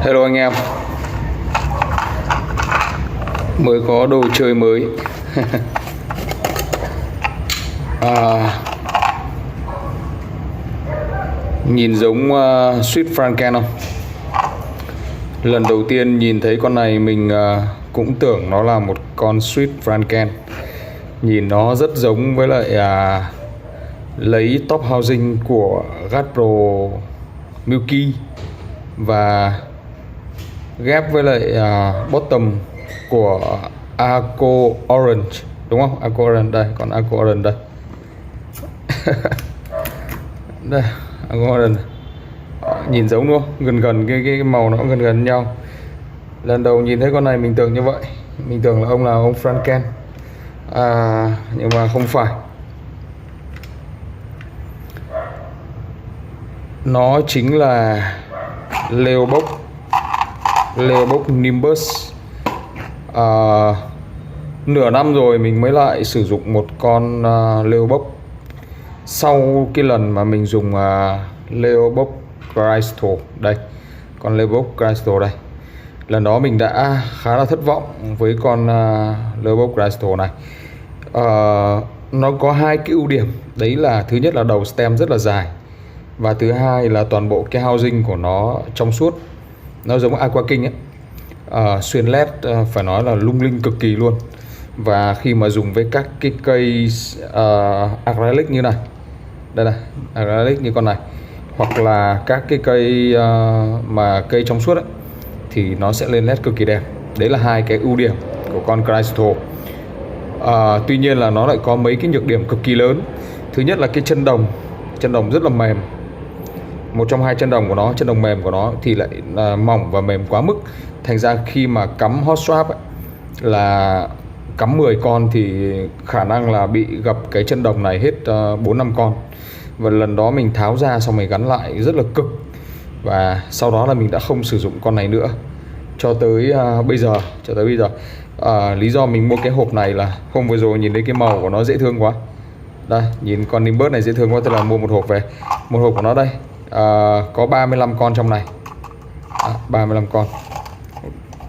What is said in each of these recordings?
Hello anh em, mới có đồ chơi mới. à, Nhìn giống Sweet Franken không? Lần đầu tiên nhìn thấy con này mình cũng tưởng nó là một con Sweet Franken. Nhìn nó rất giống với lại lấy top housing của Gadpro Milky và ghép với lại bottom của Arco Orange, đúng không? Arco Orange đây, còn Arco Orange đây. Đây, Arco Orange. Nhìn giống đúng không? Gần gần cái màu nó gần gần nhau. Lần đầu nhìn thấy con này mình tưởng như vậy, mình tưởng là ông Franken, nhưng mà không phải. Nó chính là Leopold Nimbus. Nửa năm rồi mình mới lại sử dụng một con Leopold. Sau cái lần mà mình dùng Leopold Crystal đây, con Leopold Crystal đây, lần đó mình đã khá là thất vọng với con Leopold Crystal này. Nó có hai cái ưu điểm, đấy là thứ nhất là đầu stem rất là dài, và thứ hai là toàn bộ cái housing của nó trong suốt, nó giống Aqua King ấy. Xuyên led phải nói là lung linh cực kỳ luôn. Và khi mà dùng với các cái cây acrylic như này, đây này, acrylic như con này, hoặc là các cái cây mà cây trong suốt ấy, thì nó sẽ lên led cực kỳ đẹp. Đấy là hai cái ưu điểm của con Crystal. Tuy nhiên là nó lại có mấy cái nhược điểm cực kỳ lớn. Thứ nhất là cái chân đồng rất là mềm. Một trong hai chân đồng của nó, chân đồng mềm của nó thì lại mỏng và mềm quá mức. Thành ra khi mà cắm hot swap ấy, là cắm 10 con thì khả năng là bị gập cái chân đồng này hết 4-5 con. Và lần đó mình tháo ra xong mình gắn lại rất là cực. Và sau đó là mình đã không sử dụng con này nữa cho tới bây giờ. Lý do mình mua cái hộp này là hôm vừa rồi nhìn thấy cái màu của nó dễ thương quá. Đây, nhìn con Nimbus này dễ thương quá, tức là mua một hộp về. Một hộp của nó đây, có 35 con trong này, 35 con,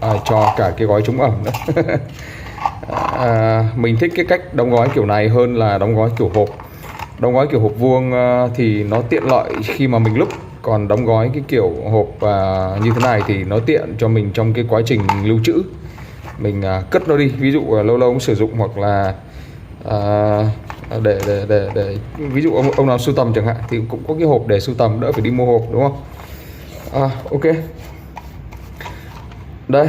cho cả cái gói chống ẩm nữa. Mình thích cái cách đóng gói kiểu này hơn là đóng gói kiểu hộp. Đóng gói kiểu hộp vuông thì nó tiện lợi khi mà mình lúc, còn đóng gói cái kiểu hộp như thế này thì nó tiện cho mình trong cái quá trình lưu trữ. Mình cất nó đi, ví dụ lâu lâu cũng sử dụng, hoặc là để ví dụ ông nào sưu tầm chẳng hạn thì cũng có cái hộp để sưu tầm, đỡ phải đi mua hộp, đúng không? Ok. Đây.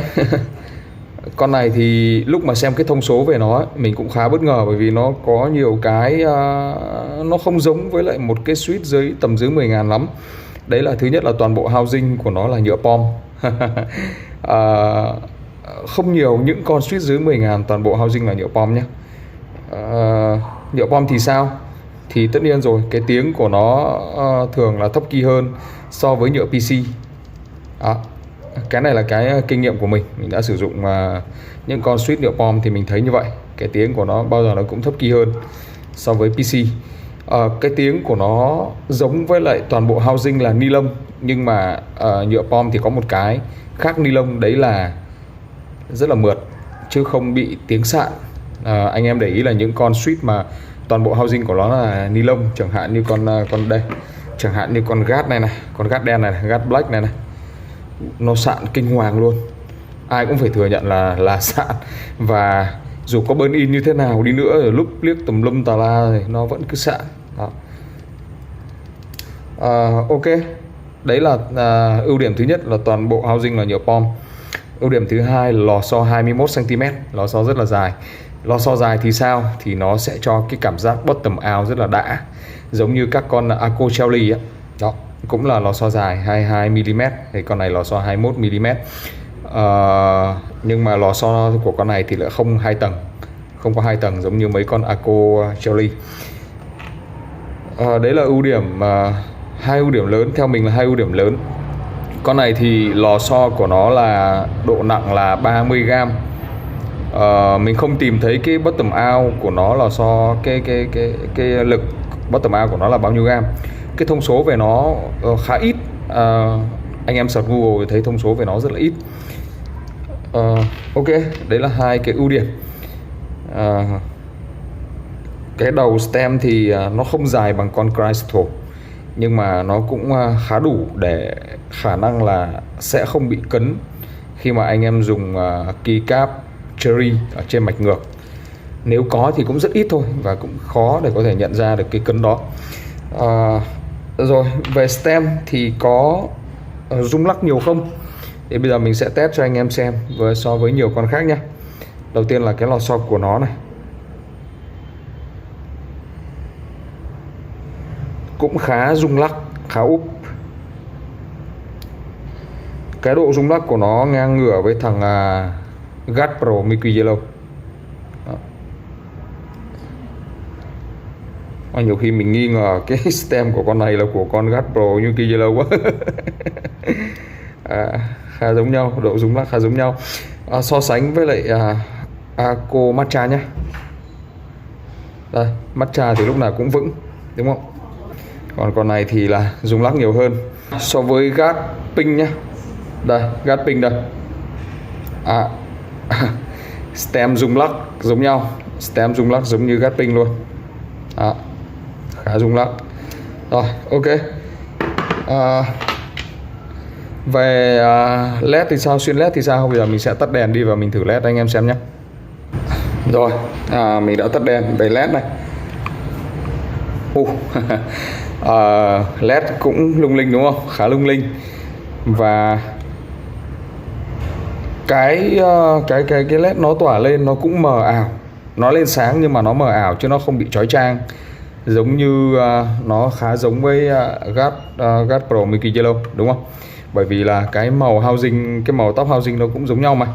Con này thì lúc mà xem cái thông số về nó ấy, mình cũng khá bất ngờ, bởi vì nó có nhiều cái nó không giống với lại một cái suite tầm dưới 10.000 lắm. Đấy là thứ nhất là toàn bộ housing của nó là nhựa pom. Không nhiều những con suite dưới 10.000 toàn bộ housing là nhựa pom nhé. Nhựa pom thì sao? Thì tất nhiên rồi, cái tiếng của nó thường là thấp key hơn so với nhựa PC. Cái này là cái kinh nghiệm của mình đã sử dụng những con suite nhựa pom thì mình thấy như vậy. Cái tiếng của nó bao giờ nó cũng thấp key hơn so với PC. Cái tiếng của nó giống với lại toàn bộ housing là ni lông, nhưng mà nhựa pom thì có một cái khác ni lông, đấy là rất là mượt chứ không bị tiếng sạn. Anh em để ý là những con suite mà toàn bộ housing của nó là ni lông, chẳng hạn như con đây, chẳng hạn như con gat này, con gat đen này, gat black này, nó sạn kinh hoàng luôn. Ai cũng phải thừa nhận là sạn. Và dù có burn in như thế nào đi nữa, rồi lúc liếc tùm lum tà la thì nó vẫn cứ sạn. Ok. Đấy là ưu điểm thứ nhất là toàn bộ housing là nhựa pom. Ưu điểm thứ hai là lò xo 21 cm, lò xo rất là dài. Lò xo dài thì sao? Thì nó sẽ cho cái cảm giác bottom out rất là đã, giống như các con Arco Shelly á. Đó, cũng là lò xo dài 22mm, thì con này lò xo 21mm. Nhưng mà lò xo của con này thì lại không có 2 tầng giống như mấy con Arco Shelly. Đấy là ưu điểm, hai ưu điểm lớn, theo mình là hai ưu điểm lớn. Con này thì lò xo của nó là độ nặng là 30g. Mình không tìm thấy cái bottom out của nó là so cái lực bottom out của nó là bao nhiêu gam. Cái thông số về nó khá ít, anh em search Google thì thấy thông số về nó rất là ít. Ok, đấy là hai cái ưu điểm. Cái đầu stem thì nó không dài bằng con Crystal, nhưng mà nó cũng khá đủ để khả năng là sẽ không bị cấn khi mà anh em dùng keycap Cherry ở trên mạch ngược. Nếu có thì cũng rất ít thôi và cũng khó để có thể nhận ra được cái cấn đó. Rồi về stem thì có rung lắc nhiều không? Thì bây giờ mình sẽ test cho anh em xem so với nhiều con khác nhé. Đầu tiên là cái lò xo của nó này, cũng khá rung lắc, khá úp. Cái độ rung lắc của nó ngang ngửa với thằng GAT Pro Milky Yellow. Nhiều khi mình nghi ngờ cái stem của con này là của con GAT Pro Milky Yellow quá. Khá giống nhau, độ rung lắc khá giống nhau. So sánh với lại Ako Matcha nhé. Đây, Matcha thì lúc nào cũng vững, đúng không? Còn con này thì là rung lắc nhiều hơn. So với GAT Pink nhé. Đây, GAT Pink đây. Stem rung lắc giống nhau, stem rung lắc giống như GAT Pink luôn. Khá rung lắc. Rồi, ok. Về LED thì sao, xuyên LED thì sao? Bây giờ mình sẽ tắt đèn đi và mình thử LED anh em xem nhé. Rồi, mình đã tắt đèn về LED này. LED cũng lung linh đúng không? Khá lung linh. Và cái LED nó tỏa lên nó cũng mờ ảo. Nó lên sáng nhưng mà nó mờ ảo chứ nó không bị chói chang. Giống như nó khá giống với GAT Pro Milky Yellow đúng không? Bởi vì là cái màu housing, cái màu top housing nó cũng giống nhau mà.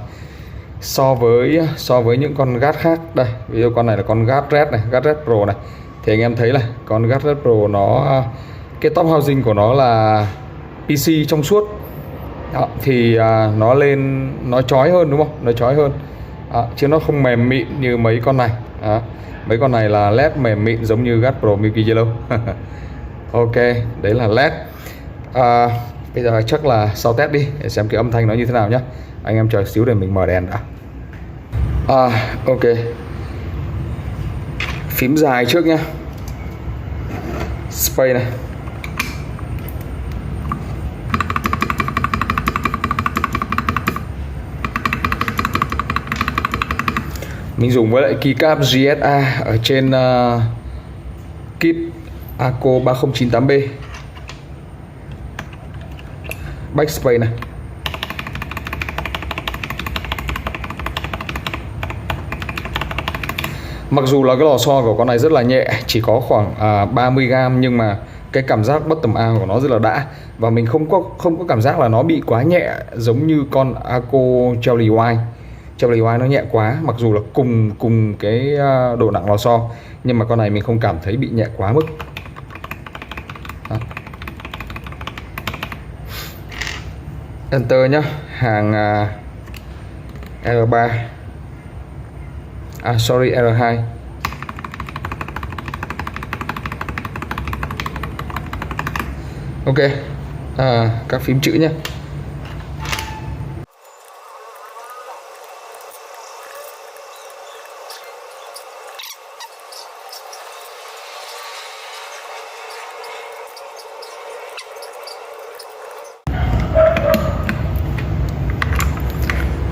So với những con GAT khác, đây, ví dụ con này là con GAT Red này, GAT Red Pro này, thì anh em thấy là con GAT Red Pro nó cái top housing của nó là PC trong suốt. Đó, thì nó lên nó chói hơn đúng không? Nó chói hơn. Chứ nó không mềm mịn như mấy con này. Mấy con này là LED mềm mịn giống như GAT Pro Milky Yellow. Ok, đấy là LED. Bây giờ chắc là sau test đi để xem cái âm thanh nó như thế nào nhé. Anh em chờ xíu để mình mở đèn đã. Ok. Phím dài trước nhá. Space này. Mình dùng với lại keycap GSA ở trên kit Ako 3098B. Backspace này. Mặc dù là cái lò xo của con này rất là nhẹ, chỉ có khoảng 30g, nhưng mà cái cảm giác bottom out của nó rất là đã. Và mình không có cảm giác là nó bị quá nhẹ giống như con Ako Jelly Wine. Jelly Wine nó nhẹ quá, mặc dù là cùng cái độ nặng lò xo, nhưng mà con này mình không cảm thấy bị nhẹ quá mức. Đó. Enter nhá, hàng R3. Sorry, R2. Ok, các phím chữ nhé.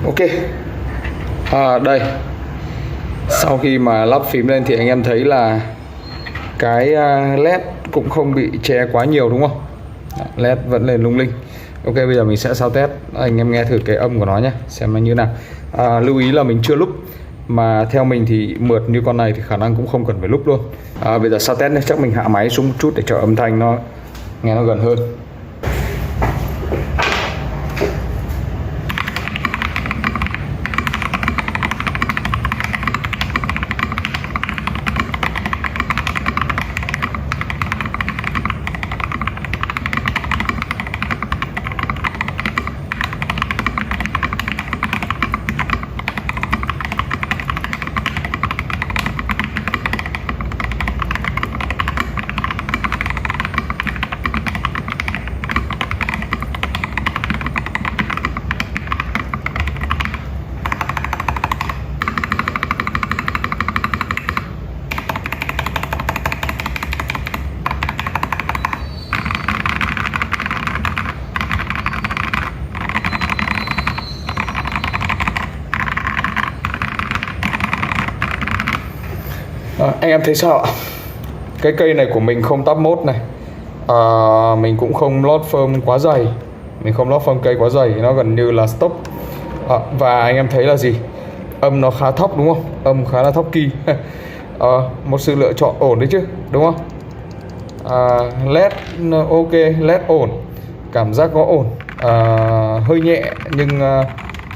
Ok, đây, sau khi mà lắp phím lên thì anh em thấy là cái LED cũng không bị che quá nhiều đúng không? LED vẫn lên lung linh. Ok, bây giờ mình sẽ sao test, anh em nghe thử cái âm của nó nhé, xem nó như nào. Lưu ý là mình chưa lúc, mà theo mình thì mượt như con này thì khả năng cũng không cần phải lúc luôn. Bây giờ sao test nhé, chắc mình hạ máy xuống một chút để cho âm thanh nó nghe nó gần hơn. Anh em thấy sao ạ? Cái cây này của mình không top mốt này, mình cũng không lót phơm quá dày, mình không lót phơm cây quá dày, nó gần như là stop. Và anh em thấy là gì? Âm nó khá thấp đúng không? Âm khá là thấp kỳ. Một sự lựa chọn ổn đấy chứ, đúng không? LED ok, LED ổn, cảm giác có ổn, hơi nhẹ nhưng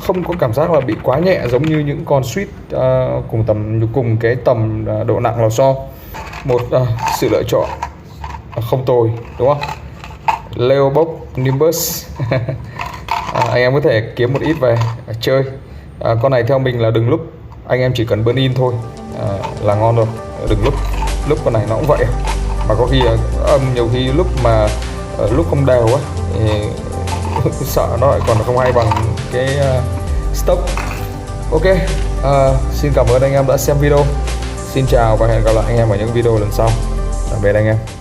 không có cảm giác là bị quá nhẹ giống như những con suýt cùng cái tầm độ nặng lò xo. Một sự lựa chọn không tồi đúng không? Leobox Nimbus. Anh em có thể kiếm một ít về chơi. Con này theo mình là đừng lúc, anh em chỉ cần burn in thôi là ngon rồi. Đừng lúc con này nó cũng vậy, mà có khi âm nhiều khi lúc không đều á thì sợ nó lại còn không hay bằng cái stock. Ok, xin cảm ơn anh em đã xem video. Xin chào và hẹn gặp lại anh em ở những video lần sau. Tạm biệt anh em.